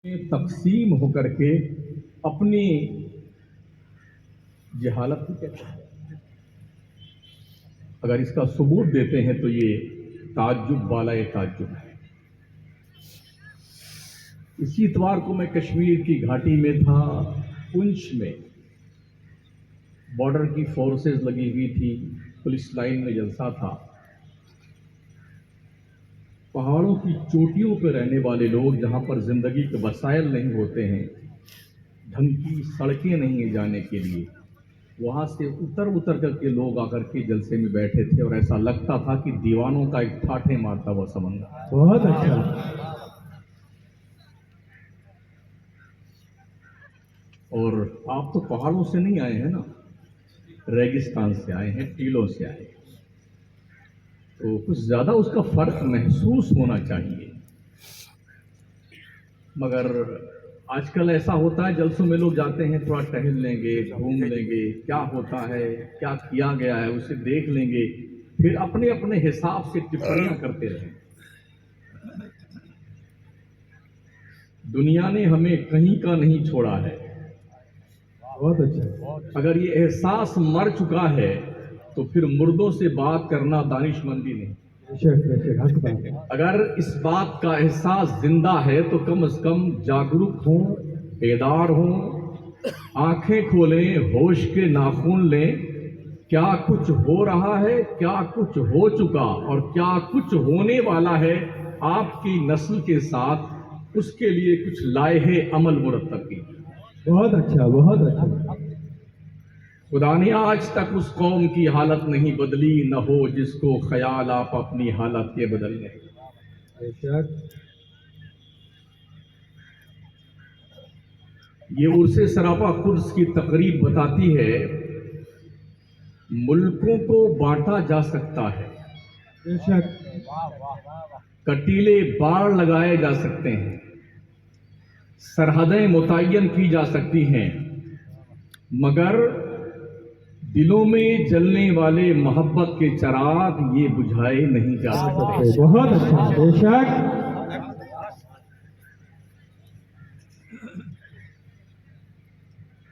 تقسیم ہو کر کے اپنی جہالت کو کہتے ہیں۔ اگر اس کا ثبوت دیتے ہیں تو یہ تعجب بالائے تعجب ہے۔ اسی اتوار کو میں کشمیر کی گھاٹی میں تھا، پنچ میں بارڈر کی فورسز لگی ہوئی تھی، پولیس لائن میں جلسہ تھا۔ پہاڑوں کی چوٹیوں پہ رہنے والے لوگ، جہاں پر زندگی کے وسائل نہیں ہوتے ہیں، ڈھنگ کی سڑکیں نہیں ہیں جانے کے لیے، وہاں سے اتر کر کے لوگ آ کر کے جلسے میں بیٹھے تھے، اور ایسا لگتا تھا کہ دیوانوں کا ایک ٹھاٹھے مارتا ہوا سمندر۔ بہت اچھا۔ اور آپ تو پہاڑوں سے نہیں آئے ہیں نا، ریگستان سے آئے ہیں، ٹیلوں سے آئے ہیں، تو کچھ زیادہ اس کا فرق محسوس ہونا چاہیے۔ مگر آج کل ایسا ہوتا ہے، جلسوں میں لوگ جاتے ہیں، تھوڑا ٹہل لیں گے، گھوم لیں گے، کیا ہوتا ہے، کیا کیا گیا ہے اسے دیکھ لیں گے، پھر اپنے اپنے حساب سے ٹپڑیاں کرتے رہیں۔ دنیا نے ہمیں کہیں کا نہیں چھوڑا ہے۔ بہت اچھا۔ اگر یہ احساس مر چکا ہے تو پھر مردوں سے بات کرنا دانش مندی نہیں۔ حق بات ہے۔ اگر اس بات کا احساس زندہ ہے تو کم از کم جاگرک ہوں، بیدار ہوں، آنکھیں کھولیں، ہوش کے ناخن لیں، کیا کچھ ہو رہا ہے، کیا کچھ ہو چکا اور کیا کچھ ہونے والا ہے آپ کی نسل کے ساتھ، اس کے لیے کچھ لائحے عمل مرتب کی۔ بہت اچھا، بہت اچھا۔ خدا نے آج تک اس قوم کی حالت نہیں بدلی، نہ ہو جس کو خیال آپ اپنی حالت کے بدل لیں۔ یہ عرس سراپا قدس کی تقریب بتاتی ہے ملکوں کو بانٹا جا سکتا ہے، بے شک۔ کٹیلے باڑ لگائے جا سکتے ہیں، سرحدیں متعین کی جا سکتی ہیں، مگر دلوں میں جلنے والے محبت کے چراغ یہ بجھائے نہیں جا سکتے۔ بہت اچھا، بے شک۔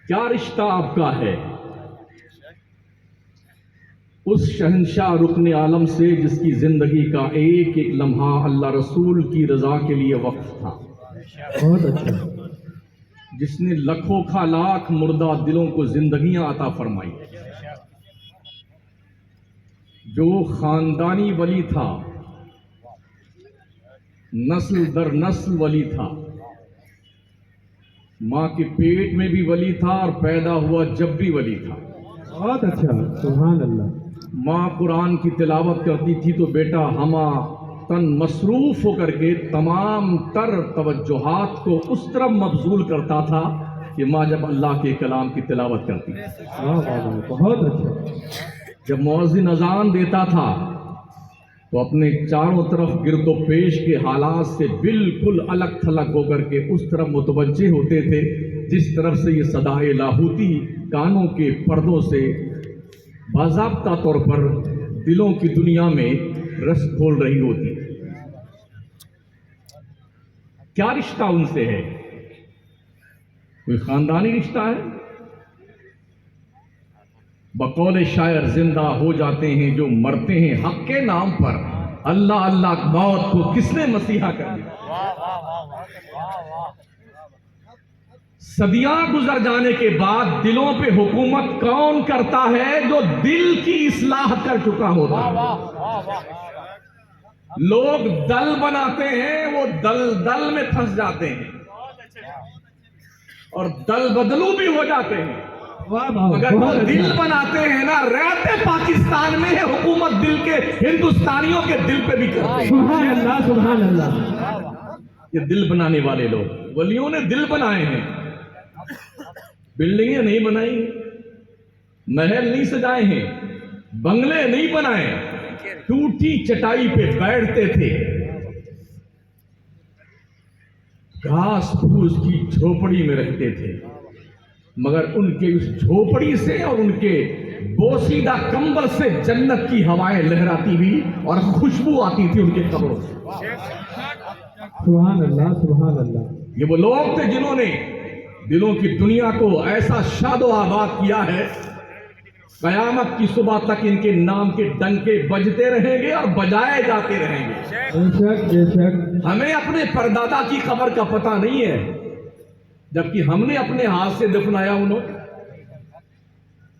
کیا رشتہ آپ کا ہے اس شہنشاہ رکن عالم سے جس کی زندگی کا ایک ایک لمحہ اللہ رسول کی رضا کے لیے وقف تھا، بہت اچھا۔ جس نے لکھوں کھا لاکھ مردہ دلوں کو زندگیاں عطا فرمائی، جو خاندانی ولی تھا، نسل در نسل ولی تھا، ماں کے پیٹ میں بھی ولی تھا اور پیدا ہوا جب بھی ولی تھا۔ بہت اچھا، سبحان اللہ۔ ماں قرآن کی تلاوت کرتی تھی تو بیٹا ہما تن مصروف ہو کر کے تمام تر توجہات کو اس طرف مبذول کرتا تھا کہ ماں جب اللہ کے کلام کی تلاوت کرتی تھی۔ بہت اچھا۔ جب مؤذن اذان دیتا تھا تو اپنے چاروں طرف گرد و پیش کے حالات سے بالکل الگ تھلگ ہو کر کے اس طرف متوجہ ہوتے تھے جس طرف سے یہ صدائے لاہوتی کانوں کے پردوں سے باضابطہ طور پر دلوں کی دنیا میں رس کھول رہی ہوتی۔ کیا رشتہ ان سے ہے؟ کوئی خاندانی رشتہ ہے؟ بقول شاعر زندہ ہو جاتے ہیں جو مرتے ہیں حق کے نام پر، اللہ اللہ موت کو کس نے مسیحا کر دیا۔ صدیاں گزر جانے کے بعد دلوں پہ حکومت کون کرتا ہے؟ جو دل کی اصلاح کر چکا ہوتا ہے۔ لوگ دل بناتے ہیں، وہ دل میں پھنس جاتے ہیں اور دل بدلو بھی ہو جاتے ہیں، مگر وہ دل بناتے ہیں نا، رہتے پاکستان میں ہے حکومت دل کے، ہندوستانیوں کے دل پہ بھی کرتے ہیں۔ سبحان اللہ، سبحان اللہ۔ یہ دل بنانے والے لوگ، ولیوں نے دل بنائے ہیں، بلڈنگیں نہیں بنائی، محل نہیں سجائے ہیں، بنگلے نہیں بنائے، ٹوٹی چٹائی پہ بیٹھتے تھے، گھاس پھوس کی جھوپڑی میں رہتے تھے، مگر ان کے اس جھوپڑی سے اور ان کے بوسیدہ کمبل سے جنت کی ہوائیں لہراتی ہوئی اور خوشبو آتی تھی ان کے قبروں سے۔ سبحان اللہ، سبحان اللہ۔ یہ وہ لوگ تھے جنہوں نے دلوں کی دنیا کو ایسا شاد و آباد کیا ہے، قیامت کی صبح تک ان کے نام کے ڈنکے بجتے رہیں گے اور بجائے جاتے رہیں گے۔ بے شک بے شک۔ ہمیں اپنے پردادا کی قبر کا پتہ نہیں ہے، جبکہ ہم نے اپنے ہاتھ سے دفنایا انہوں۔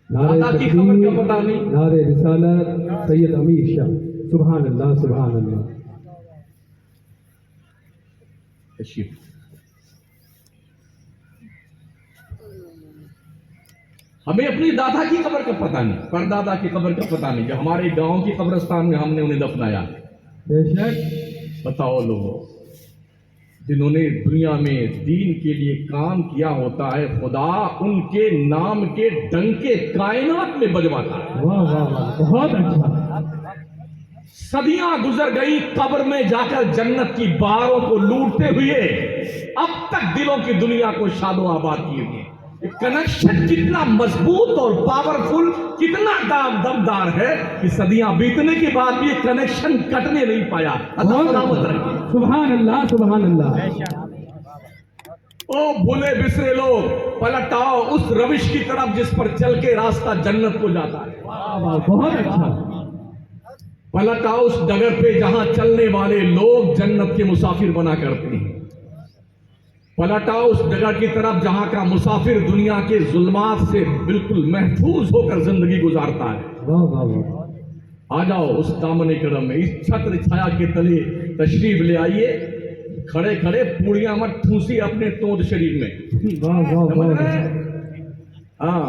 دادا کی قبر کا پتہ نہیں۔ نعرہ رسالت سید امیر شاہ، سبحان اللہ سبحان اللہ۔ تشریف۔ ہمیں اپنی دادا کی قبر کا پتہ نہیں، پردادا کی قبر کا پتہ نہیں، جو ہمارے گاؤں کی قبرستان میں ہم نے انہیں دفنایا۔ بے شک۔ بتاؤ لوگوں، جنہوں نے دنیا میں دین کے لیے کام کیا ہوتا ہے، خدا ان کے نام کے ڈنکے کائنات میں بجواتا ہے۔ واہ واہ واہ، بہت اچھا۔ صدیاں گزر گئی قبر میں جا کر جنت کی بہاروں کو لوٹتے ہوئے، اب تک دلوں کی دنیا کو شاد و آباد کیے ہوئے۔ یہ کنیکشن کتنا مضبوط اور پاورفل، کتنا دمدار ہے کہ صدیاں بیتنے کے بعد بھی یہ کنیکشن کٹنے نہیں پایا۔ اللہ سلامت رکھے۔ سبحان اللہ سبحان اللہ۔ او بھولے بسرے لوگ، پلٹ آؤ اس روش کی طرف جس پر چل کے راستہ جنت کو جاتا ہے۔ واہ واہ، بہت اچھا۔ پلٹ آؤ اس ڈگر پہ جہاں چلنے والے لوگ جنت کے مسافر بنا کرتے ہیں۔ پلٹ آؤ اس جگہ کی طرف جہاں کا مسافر دنیا کے ظلمات سے بالکل محفوظ ہو کر زندگی گزارتا ہے۔ واہ واہ واہ۔ آ جاؤ اس دامن کرم میں، اس چھتر چھایا کے تلے تشریف لے آئیے۔ کھڑے کھڑے پوڑیاں مت ٹھوسی اپنے توند شریف میں۔ واہ واہ سمجھ واہ۔ رہے ہیں؟ ہاں،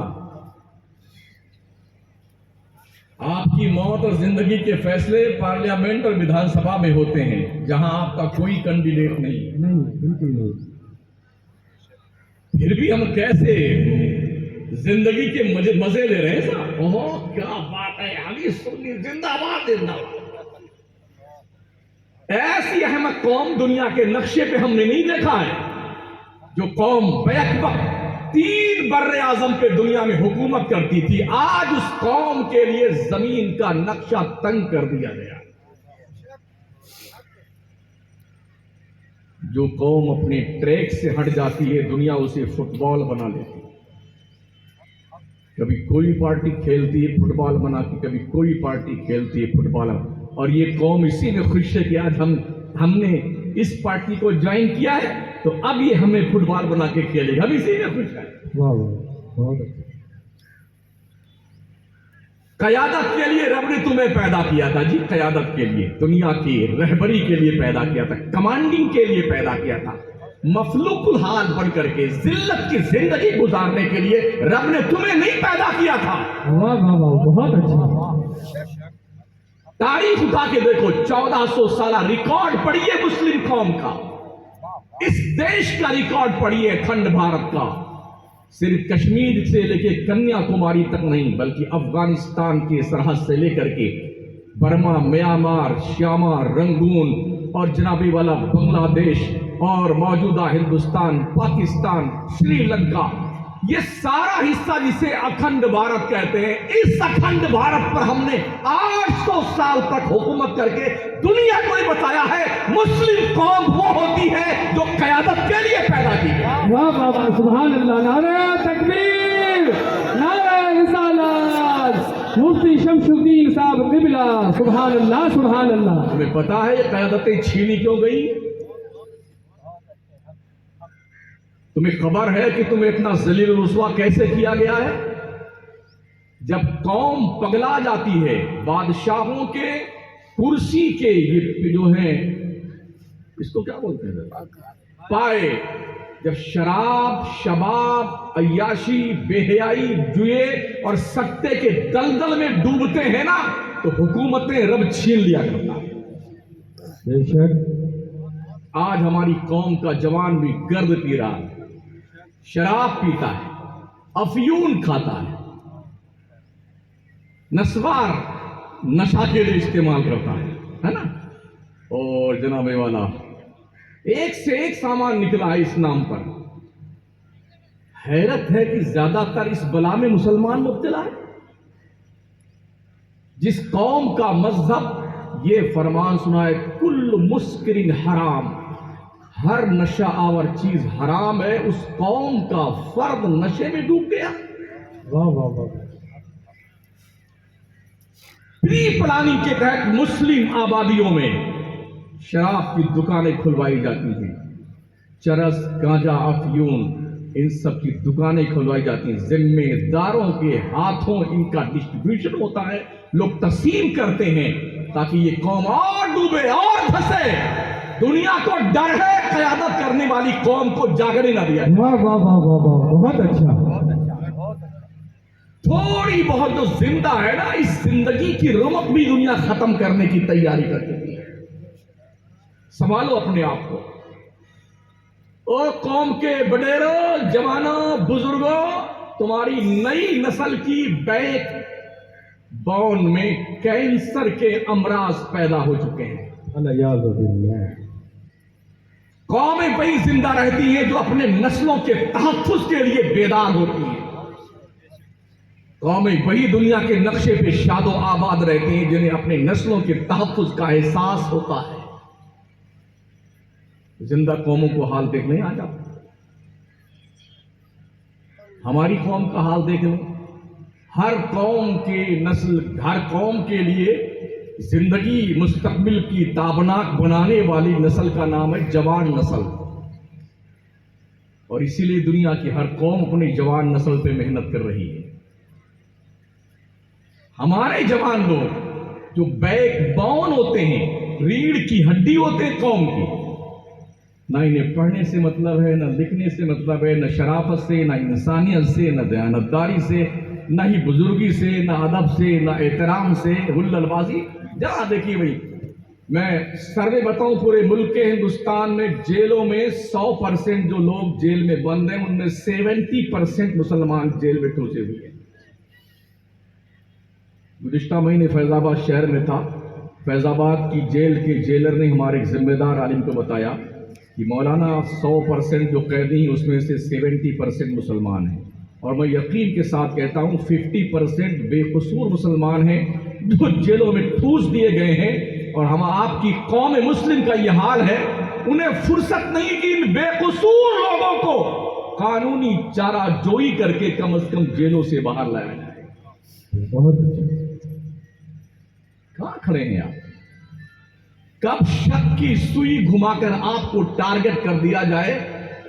آپ کی موت اور زندگی کے فیصلے پارلیمنٹ اور ویدھان سبھا میں ہوتے ہیں، جہاں آپ کا کوئی کینڈیڈیٹ نہیں۔ نہیں بالکل نہیں۔ پھر بھی ہم کیسے زندگی کے مزے لے رہے ہیں صاحب۔ اوہ کیا بات ہے، علی سنی زندہ باد زندہ باد۔ ایسی احمد قوم دنیا کے نقشے پہ ہم نے نہیں دیکھا ہے، جو قوم بیک وقت 3 بر اعظم پہ دنیا میں حکومت کرتی تھی، آج اس قوم کے لیے زمین کا نقشہ تنگ کر دیا گیا۔ جو قوم اپنے ٹریک سے ہٹ جاتی ہے، دنیا اسے فٹ بال بنا لیتی ہے۔ کبھی کوئی پارٹی کھیلتی ہے فٹ بال بنا کے، کبھی کوئی پارٹی کھیلتی ہے فٹ بال، اور یہ قوم اسی میں خوش ہے کہ آج ہم نے اس پارٹی کو جوائن کیا ہے تو اب یہ ہمیں فٹ بال بنا کے کھیلے گا، ہم اسی میں خوش ہیں۔ واہ واہ، بہت اچھا۔ قیادت کے لیے رب نے تمہیں پیدا کیا تھا جی، قیادت کے لیے، دنیا کی رہبری کے لیے پیدا کیا تھا، کمانڈنگ کے لیے پیدا کیا تھا، مخلوق الحال بن کر کے ذلت کی زندگی گزارنے کے لیے رب نے تمہیں نہیں پیدا کیا تھا۔ واہ واہ واہ، بہت اچھا۔ تاریخ اٹھا کے دیکھو، 1400 سالہ ریکارڈ پڑھیے مسلم قوم کا، اس دیش کا ریکارڈ پڑھیے اکھنڈ بھارت کا، صرف کشمیر سے لے کے کنیا کماری تک نہیں، بلکہ افغانستان کی سرحد سے لے کر کے برما، میانمار، شیاما، رنگون اور جنابی والا بنگلہ دیش اور موجودہ ہندوستان، پاکستان، سری لنکا، یہ سارا حصہ جسے اکھنڈ بھارت کہتے ہیں، اس اکھنڈ بھارت پر ہم نے 800 سال تک حکومت کر کے دنیا کو یہ بتایا ہے مسلم قوم وہ ہوتی ہے جو قیادت کے لیے پیدا کی گئی۔ واہ واہ واہ، سبحان اللہ، نعرہ تکبیر، نعرہ رسالت، مفتی شمس الدین صاحب قبلہ، سبحان اللہ سبحان اللہ۔ تمہیں پتا ہے یہ قیادتیں چھینی کیوں گئی؟ تمہیں خبر ہے کہ تمہیں اتنا ذلیل و رسوا کیسے کیا گیا ہے؟ جب قوم پگلا جاتی ہے، بادشاہوں کے کرسی کے یہ جو ہیں، اس کو کیا بولتے ہیں، پائے، جب شراب، شباب، عیاشی، بے حیائی، جوئے اور سٹے کے دلدل میں ڈوبتے ہیں نا، تو حکومتیں رب چھین لیا کرتا ہے۔ بے شک۔ آج ہماری قوم کا جوان بھی گرد پی رہا ہے، شراب پیتا ہے، افیون کھاتا ہے، نسوار نشہ کے لیے استعمال کرتا ہے نا، اور جناب والا ایک سے ایک سامان نکلا ہے اس نام پر۔ حیرت ہے کہ زیادہ تر اس بلا میں مسلمان مبتلا ہے۔ جس قوم کا مذہب یہ فرمان سنا ہے کل مسکرن حرام، ہر نشہ آور چیز حرام ہے، اس قوم کا فرد نشے میں ڈوب گیا۔ واہ واہ واہ، پری پلاننگ کے تحت مسلم آبادیوں میں شراب کی دکانیں کھلوائی جاتی ہیں، چرس، گانجا، افیون، ان سب کی دکانیں کھلوائی جاتی ہیں، ذمہ داروں کے ہاتھوں ان کا ڈسٹریبیوشن ہوتا ہے، لوگ تقسیم کرتے ہیں تاکہ یہ قوم اور ڈوبے اور پھنسے۔ دنیا کو ڈر ہے، قیادت کرنے والی قوم کو جاگنے نہ دیا۔ واہ واہ واہ واہ واہ، بہت اچھا۔ تھوڑی بہت جو زندہ ہے نا، اس زندگی کی رمق بھی دنیا ختم کرنے کی تیاری کر چکی ہے۔ سنبھالو اپنے آپ کو۔ او قوم کے بڈیروں، جوانوں، بزرگوں، تمہاری نئی نسل کی بیک بون میں کینسر کے امراض پیدا ہو چکے ہیں۔ الیاذ باللہ۔ قومیں وہی زندہ رہتی ہیں جو اپنے نسلوں کے تحفظ کے لیے بیدار ہوتی ہیں۔ قومیں وہی دنیا کے نقشے پہ شاد و آباد رہتی ہیں جنہیں اپنے نسلوں کے تحفظ کا احساس ہوتا ہے۔ زندہ قوموں کو حال دیکھنے آ جاؤ، ہماری قوم کا حال دیکھ لیں۔ ہر قوم کے نسل، ہر قوم کے لیے زندگی مستقبل کی تابناک بنانے والی نسل کا نام ہے جوان نسل، اور اسی لیے دنیا کی ہر قوم اپنی جوان نسل پہ محنت کر رہی ہے۔ ہمارے جوان لوگ جو بیک بون ہوتے ہیں، ریڑھ کی ہڈی ہوتے ہیں قوم کی، نہ انہیں پڑھنے سے مطلب ہے، نہ لکھنے سے مطلب ہے، نہ شرافت سے، نہ انسانیت سے، نہ دیانتداری سے، نہ ہی بزرگی سے، نہ ادب سے، نہ احترام سے، ہلل بازی۔ جہاں دیکھیے بھائی، میں سروے بتاؤں پورے ملک کے ہندوستان میں جیلوں میں 100% جو لوگ جیل میں بند ہیں ان میں 70% مسلمان جیل میں ٹھوسے ہوئے ہیں۔ گزشتہ مہینے فیض آباد شہر میں تھا، فیض آباد کی جیل کے جیلر نے ہمارے ایک ذمہ دار عالم کو بتایا کہ مولانا 100% جو قیدی ہیں اس میں سے 70% مسلمان ہیں، اور میں یقین کے ساتھ کہتا ہوں 50% بے قصور مسلمان ہیں جو جیلوں میں ٹھوس دیے گئے ہیں، اور ہم آپ کی قوم مسلم کا یہ حال ہے، انہیں فرصت نہیں کہ ان بے قصور لوگوں کو قانونی چارہ جوئی کر کے کم از کم جیلوں سے باہر لایا جائے۔ بہت اچھا۔ کہاں کھڑے ہیں آپ؟ کب شک کی سوئی گھما کر آپ کو ٹارگٹ کر دیا جائے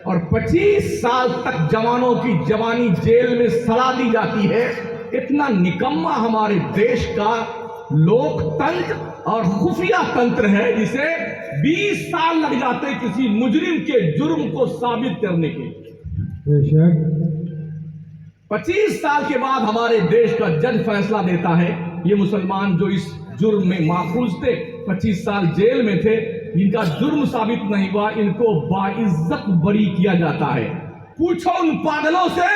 اور 25 سال تک جوانوں کی جوانی جیل میں سڑا دی جاتی ہے۔ اتنا نکما ہمارے دیش کا لوک تنتر اور خفیہ تنتر ہے جسے 20 سال لگ جاتے کسی مجرم کے جرم کو ثابت کرنے کے۔ بے شک 25 سال کے بعد ہمارے دیش کا جج فیصلہ دیتا ہے، یہ مسلمان جو اس جرم میں ماخوذ تھے، 25 سال جیل میں تھے، ان کا جرم ثابت نہیں ہوا، ان کو باعزت بری کیا جاتا ہے۔ پوچھو ان پاگلوں سے،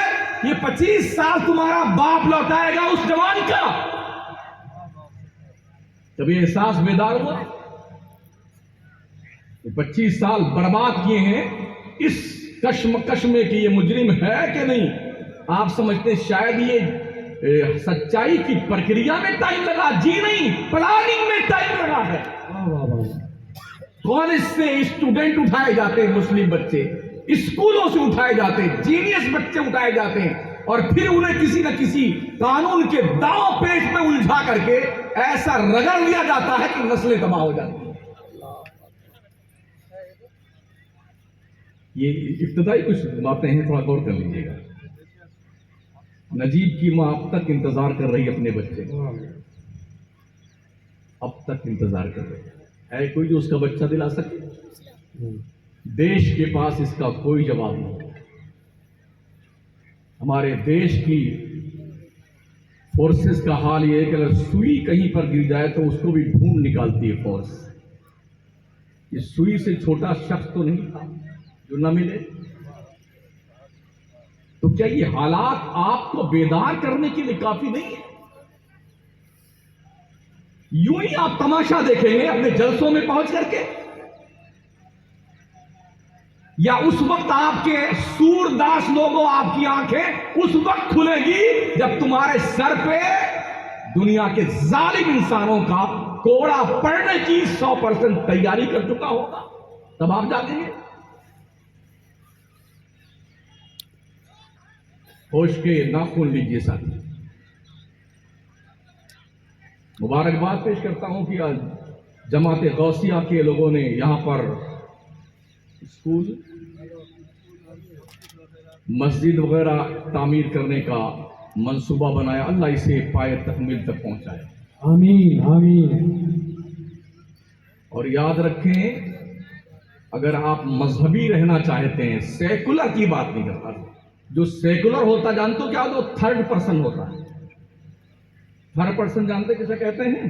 یہ 25 سال تمہارا باپ لوٹائے گا اس جوان کا؟ کبھی احساس بیدار ہوا؟ 25 سال برباد کیے ہیں اس کشمکش میں کہ یہ مجرم ہے کہ نہیں۔ آپ سمجھتے ہیں شاید یہ سچائی کی پرکریا میں ٹائم لگا؟ جی نہیں، پلاننگ میں ٹائم لگا ہے۔ کالج سے اسٹوڈنٹ اٹھائے جاتے ہیں، مسلم بچے اسکولوں سے اٹھائے جاتے ہیں، جینیس بچے اٹھائے جاتے ہیں، اور پھر انہیں کسی نہ کسی قانون کے داؤ پیچ میں الجھا کر کے ایسا رگڑ لیا جاتا ہے کہ نسلیں تباہ ہو جاتی ہیں۔ یہ ابتدائی کچھ باتیں ہیں، تھوڑا غور کر لیجیے گا۔ نجیب کی ماں اب تک انتظار کر رہی اپنے بچے، اب تک انتظار کر رہی ہے کوئی جو اس کا بچہ دلا سکے؟ دیش کے پاس اس کا کوئی جواب نہیں۔ ہمارے دیش کی فورسز کا حال یہ ہے کہ اگر سوئی کہیں پر گر جائے تو اس کو بھی ڈھونڈ نکالتی ہے فورس۔ اس سوئی سے چھوٹا شخص تو نہیں تھا جو نہ ملے۔ تو کیا یہ حالات آپ کو بیدار کرنے کے لیے کافی نہیں ہے؟ یوں ہی آپ تماشا دیکھیں گے اپنے جلسوں میں پہنچ کر کے، یا اس وقت آپ کے سورداس لوگوں، آپ کی آنکھیں اس وقت کھلے گی جب تمہارے سر پہ دنیا کے ظالم انسانوں کا کوڑا پڑنے کی 100% تیاری کر چکا ہوگا، تب آپ جاگیں گے۔ ہوش کے ناخن لیجیے ساتھ. مبارکباد پیش کرتا ہوں کہ آج جماعت غوثیہ کے لوگوں نے یہاں پر اسکول مسجد وغیرہ تعمیر کرنے کا منصوبہ بنایا. اللہ اسے پائے تکمیل تک پہنچائے. آمین آمین. اور یاد رکھیں اگر آپ مذہبی رہنا چاہتے ہیں, سیکولر کی بات نہیں کرتا, جو سیکولر ہوتا جانتے ہو کیا وہ تھرڈ پرسن ہوتا ہے. تھرڈ پرسن جانتے کسے کہتے ہیں؟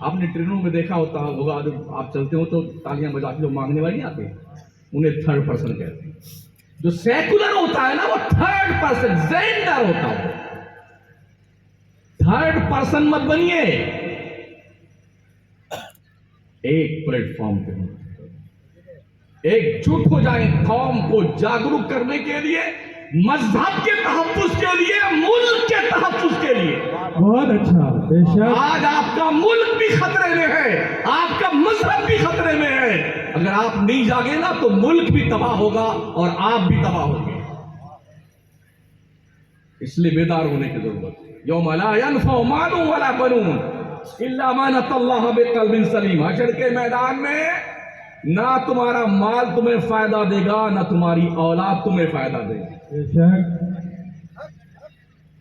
آپ نے ٹرینوں میں دیکھا ہوگا جب آپ چلتے ہو تو تالیاں بجا کے جو مانگنے والی آتے ہیں انہیں تھرڈ پرسن کہتے ہیں. جو سیکولر ہوتا ہے نا وہ تھرڈ پرسن جینڈر ہوتا ہے. تھرڈ پرسن مت بنیے. ایک پلیٹ فارم پہ ایک جٹ ہو جائیں قوم کو جاگروک کرنے کے لیے, مذہب کے تحفظ کے لیے, ملک کے تحفظ کے لیے. بہت اچھا. بے شک آج آپ کا ملک بھی خطرے میں ہے, آپ کا مذہب بھی خطرے میں ہے. اگر آپ نہیں جاگے نا تو ملک بھی تباہ ہوگا اور آپ بھی تباہ ہوگے. اس لیے بیدار ہونے کی ضرورت ہے. یوم لا ينفع مال ولا بنون الا من اتى الله بقلب سلیم. حشر کے میدان میں نہ تمہارا مال تمہیں فائدہ دے گا, نہ تمہاری اولاد تمہیں فائدہ دے گی. بے شک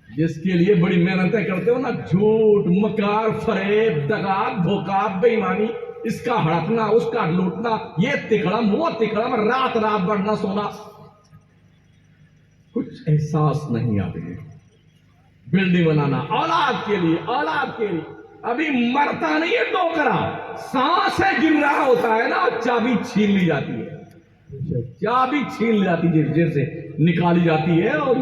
جس کے لیے بڑی محنتیں کرتے ہو نا, جھوٹ, مکار, فریب, دغا, دھوکہ, بے ایمانی, اس کا ہڑپنا, اس کا لوٹنا, یہ تکڑم, وہ تکڑم, رات رات بھر نہ سونا, کچھ احساس نہیں آتے. بلڈنگ بنانا اولاد کے لیے, اولاد کے لیے. ابھی مرتا نہیں ہے ٹوکرا, سانس ہے گر رہا ہوتا ہے نا, چابی چھین لی جاتی ہے, چابی چھین لی جاتی ہے, جیب سے نکالی جاتی ہے اور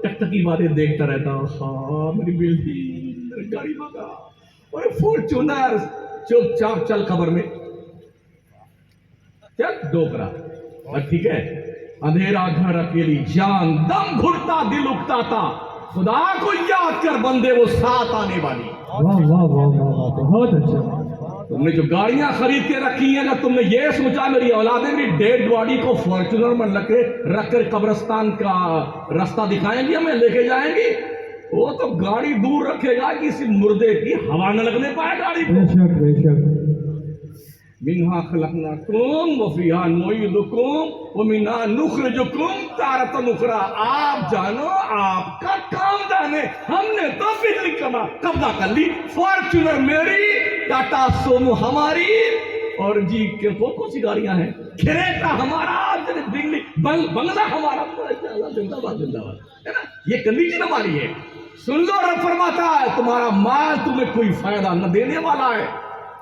ٹکٹکی باتیں دیکھتا رہتا. ہاں میری بلڈنگ, میری گاڑی بھاگا, اور فارچونر, چپ چاپ چل قبر میں چل ڈوکرا. اور ٹھیک ہے, اندھیرا گھر اکیلی, جان دم گھٹتا, دل اکتا تھا, خدا کو یاد کر بندے وہ ساتھ آنے والی. واہ واہ واہ واہ, بہت اچھا. تم نے جو گاڑیاں خرید کے رکھی ہیں, اگر تم نے یہ سوچا میری اولادیں میری ڈیڈ باڈی کو فارچونر میں رکھ کر قبرستان کا راستہ دکھائیں گی, ہمیں لے کے جائیں گی, وہ تو گاڑی دور رکھے گا, کسی مردے کی ہوا نہ لگنے پائے گاڑی کو. بے شک بے شک. منہا خلقناکم وفیہا نعیدکم ومنہا نخرجکم تارۃ اخری. آپ جانو, آپ کا کام جانے, ہم نے تو بجلی قبضہ کر لی. فارچونر میری, ٹاٹا سومو ہماری, اور جی کون سی گاڑیاں ہیں, کریٹا ہمارا, دلی بنگلہ ہمارا. زندہ باد زندہ باد, ہے نا, یہ کنڈیشن ہماری ہے. سن لو, رب فرماتا ہے تمہارا مال تمہیں کوئی فائدہ نہ دینے والا ہے,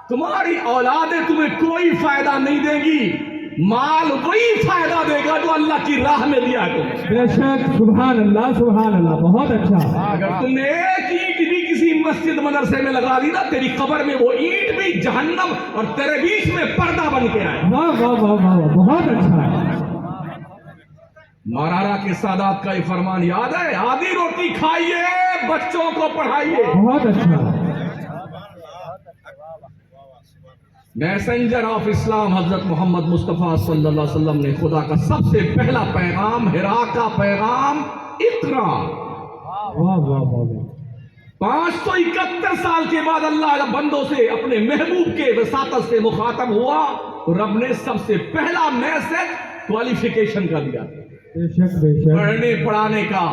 تمہاری اولادیں تمہیں کوئی فائدہ نہیں دے گی. مال وہی فائدہ دے گا جو اللہ کی راہ میں دیا تمہیں. بے شک. سبحان اللہ سبحان اللہ, بہت اچھا. اگر تم نے ایک اینٹ بھی کسی مسجد مدرسے میں لگا دی نا, تیری قبر میں وہ اینٹ بھی جہنم اور تیرے بیچ میں پردہ بن کے آئے. واہ واہ واہ واہ, بہت اچھا. مارارا کے سادات کا یہ فرمان یاد ہے, آدھی روٹی کھائیے, بچوں کو پڑھائیے. بہت اچھا. میسنجر آف اسلام حضرت محمد مصطفیٰ صلی اللہ علیہ وسلم نے خدا کا سب سے پہلا پیغام, ہرا کا پیغام, اقرا. واہ واہ واہ. 571 سال کے بعد اللہ جب بندوں سے اپنے محبوب کے وساطت سے مخاطب ہوا تو رب نے سب سے پہلا میسج کوالیفیکیشن کا دیا, بے شک بے شک. پڑھنے پڑھانے کا.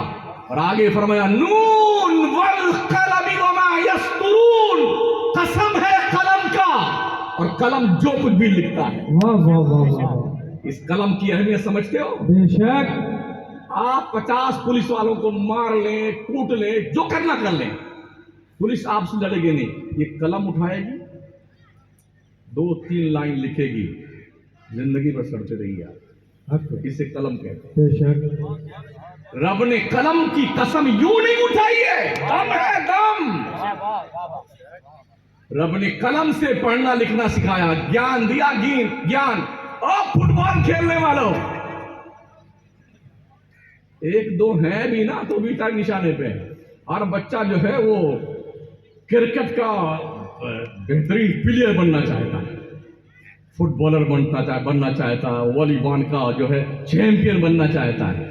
اور آگے فرمایا نون والقلم وما یسطرون, قسم ہے قلم کا اور قلم جو کچھ بھی لکھتا ہے. واہ واہ واہ واہ. اس قلم کی اہمیت سمجھتے ہو؟ بے شک. آپ 50 پولیس والوں کو مار لیں, کوٹ لیں, جو کرنا کر لیں, پولیس آپ سے لڑے گی نہیں. یہ قلم اٹھائے گی, 2-3 لائن لکھے گی, زندگی بھر سڑتے رہی گی. اسے قلم کہتے ہیں. بے شک. رب نے قلم کی قسم یوں نہیں اٹھائی ہے, دم ہے دم. رب نے قلم سے پڑھنا لکھنا سکھایا, گیان دیا, گیان. اور فٹ بال کھیلنے والوں, ایک دو ہیں بھی نا تو بھی ٹائم نشانے پہ. اور بچہ جو ہے وہ کرکٹ کا بہترین پلیئر بننا چاہتا ہے, فٹ بالر بننا چاہتا ہے, والی بال کا جو ہے چیمپئن بننا چاہتا ہے.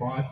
5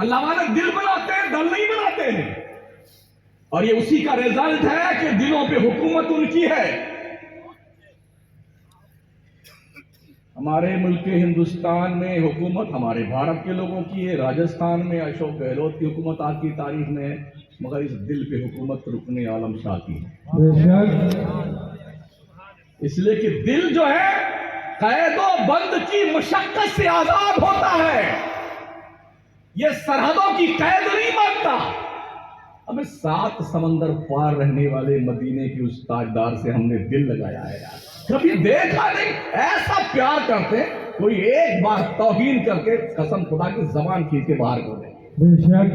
اللہ والے دل بناتے ہیں، دل نہیں بناتے ہیں، اور یہ اسی کا رزلٹ ہے کہ دلوں پہ حکومت ان کی ہے۔ ہمارے ملک ہندوستان میں حکومت ہمارے بھارت کے لوگوں کی ہے، راجستھان میں اشوک گہلوت کی حکومت آج کی تاریخ میں ہے، مگر اس دل پہ حکومت رکن عالم شاہ کی ہے۔ بے شک اس لیے کہ دل جو ہے قید و بند کی مشقت سے آزاد ہوتا ہے، یہ سرحدوں کی قید نہیں مانتا۔ ہمیں 7 سمندر پار رہنے والے مدینے کے اس تاجدار سے ہم نے دل لگایا ہے یار، کبھی دیکھا نہیں ایسا پیار کرتے، کوئی ایک بار توہین کر کے قسم خدا کی زبان کھینچ کے باہر کر دے۔ بے شک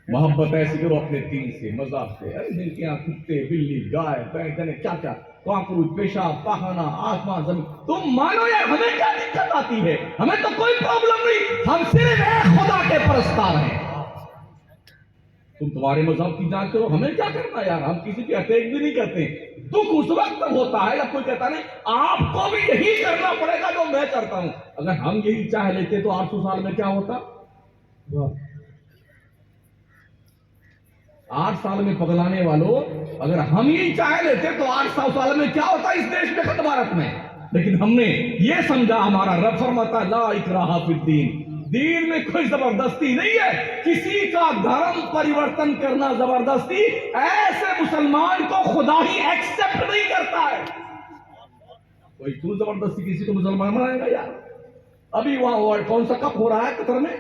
محبت ایسی کرو اپنے دین سے، مذہب سے، ارے دل کے یہاں کتے بلی گائے بیٹھنے کیا کیا کاکروچ پیشاب پاخانہ آسمان زمین، تم مانو یار ہمیں کیا دقت آتی ہے؟ ہمیں تو کوئی پرابلم نہیں، ہم صرف ایک خدا کے پرستار ہیں۔ تم تمہارے مذہب کی جانچ کرو، ہمیں کیا کرنا یار، ہم کسی کی اٹیک بھی نہیں کرتے۔ دکھ اس وقت تک ہوتا ہے جب کوئی کہتا نہیں آپ کو بھی یہی کرنا پڑے گا جو میں کرتا ہوں۔ اگر ہم یہی چاہ لیتے تو 800 سال میں کیا ہوتا؟ 8 سال میں پگلانے والوں، اگر ہم ہی چاہ لیتے تو 800 سال میں کیا ہوتا اس دیش میں، خط بھارت میں۔ لیکن ہم نے یہ سمجھا، ہمارا رب فرماتا لا اکراہ فی الدین، دین میں کوئی زبردستی نہیں ہے، کسی کا دھرم پریورتن کرنا زبردستی، ایسے مسلمان کو خدا ہی ایکسپٹ نہیں کرتا ہے۔ کوئی کیوں زبردستی کسی کو مسلمان بنائے گا یار؟ ابھی وہاں کون سا کپ ہو رہا ہے قطر میں؟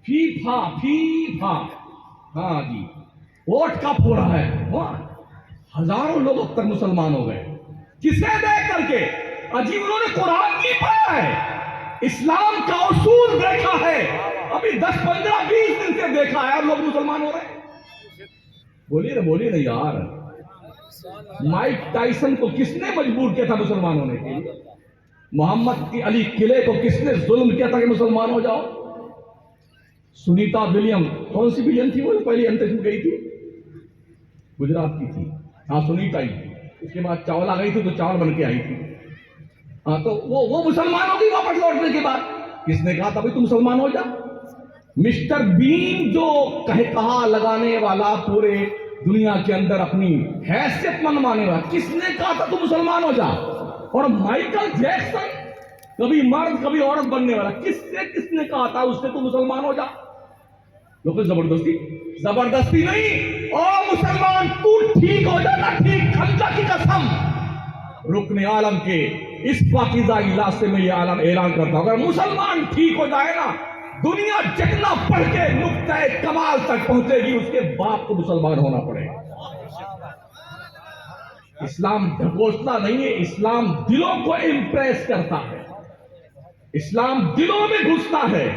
فیفا، ہاں جی ووٹ کپ ہو رہا ہے، وہاں ہزاروں لوگ اب تک مسلمان ہو گئے، کسے دیکھ کر کے؟ عجیب، انہوں نے قرآن نہیں پڑھا ہے، اسلام کا اصول دیکھا ہے، ابھی 10 15 20 دن سے دیکھا ہے اور لوگ مسلمان ہو رہے ہیں۔ بولیے نا یار، مائک ٹائسن کو کس نے مجبور کیا تھا مسلمان ہونے کے لیے؟ محمد کی علی قلعے کو کس نے ظلم کیا تھا کہ مسلمان ہو جاؤ؟ سنیتا ولیم، کون سی ولیم تھی وہ پہلی انترکش میں گئی تھی؟ گجرات کی تھی، ہاں سنیتا ہی تھی، اس کے بعد چاولا گئی تھی تو چاول بن کے آئی تھی، ہاں تو وہ مسلمان ہو گئی واپس لوٹنے کے بعد۔ کس نے کہا تھا بھائی تم مسلمان ہو جا؟ مسٹر بین جو کہا لگانے والا، پورے دنیا کے اندر اپنی حیثیت منوانے والا، کس نے کہا تھا تم مسلمان ہو جا؟ اور مائیکل جیکسن، کبھی مرد کبھی عورت بننے والا، کس نے کہا تھا اس سے تم مسلمان ہو جا؟ لوگ زبردستی نہیں، او مسلمان تو ٹھیک ہو جانا، ٹھیک، خدا کی قسم رکن عالم کے اس پاکیزہ اجلاس سے میں یہ اعلان کرتا ہوں، اگر مسلمان ٹھیک ہو جائے نا، دنیا جتنا پڑھ کے نقطہ کمال تک پہنچے گی، اس کے باپ کو مسلمان ہونا پڑے گا۔ اسلام ڈھکوسلا نہیں ہے، اسلام دلوں کو امپریس کرتا ہے، اسلام دلوں میں گھستا ہے،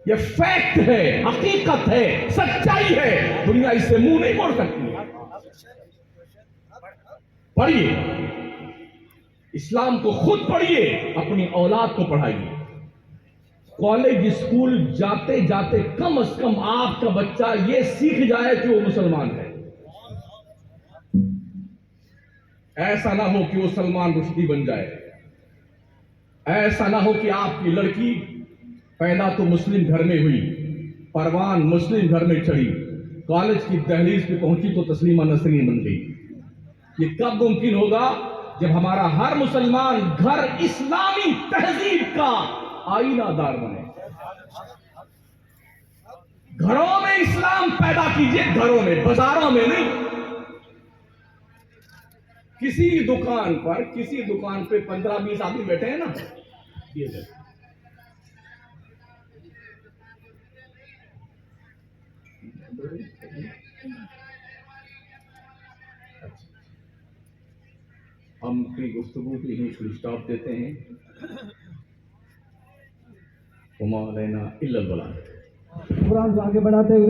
یہ فیکٹ ہے، حقیقت ہے، سچائی ہے، دنیا اس سے منہ نہیں موڑ سکتی۔ پڑھیے اسلام کو، خود پڑھیے، اپنی اولاد کو پڑھائیے۔ کالج اسکول جاتے جاتے کم از کم آپ کا بچہ یہ سیکھ جائے کہ وہ مسلمان ہے، ایسا نہ ہو کہ وہ سلمان رشدی بن جائے، ایسا نہ ہو کہ آپ کی لڑکی پیدا تو مسلم گھر میں ہوئی، پروان مسلم گھر میں چڑھی، کالج کی دہلیز پہ پہنچی تو تسلیمہ نسرین بن گئی۔ یہ کب ممکن ہوگا؟ جب ہمارا ہر مسلمان گھر اسلامی تہذیب کا آئینہ دار بنے۔ گھروں میں اسلام پیدا کیجئے، گھروں میں، بازاروں میں نہیں۔ کسی دکان پہ 15-20 آدمی بیٹھے ہیں نا، یہ دیکھ ہم اپنی گفتگو کے لیے فل اسٹاپ دیتے ہیں۔ وما علینا الا البلاغ۔ قرآن کو آگے بڑھاتے ہوئے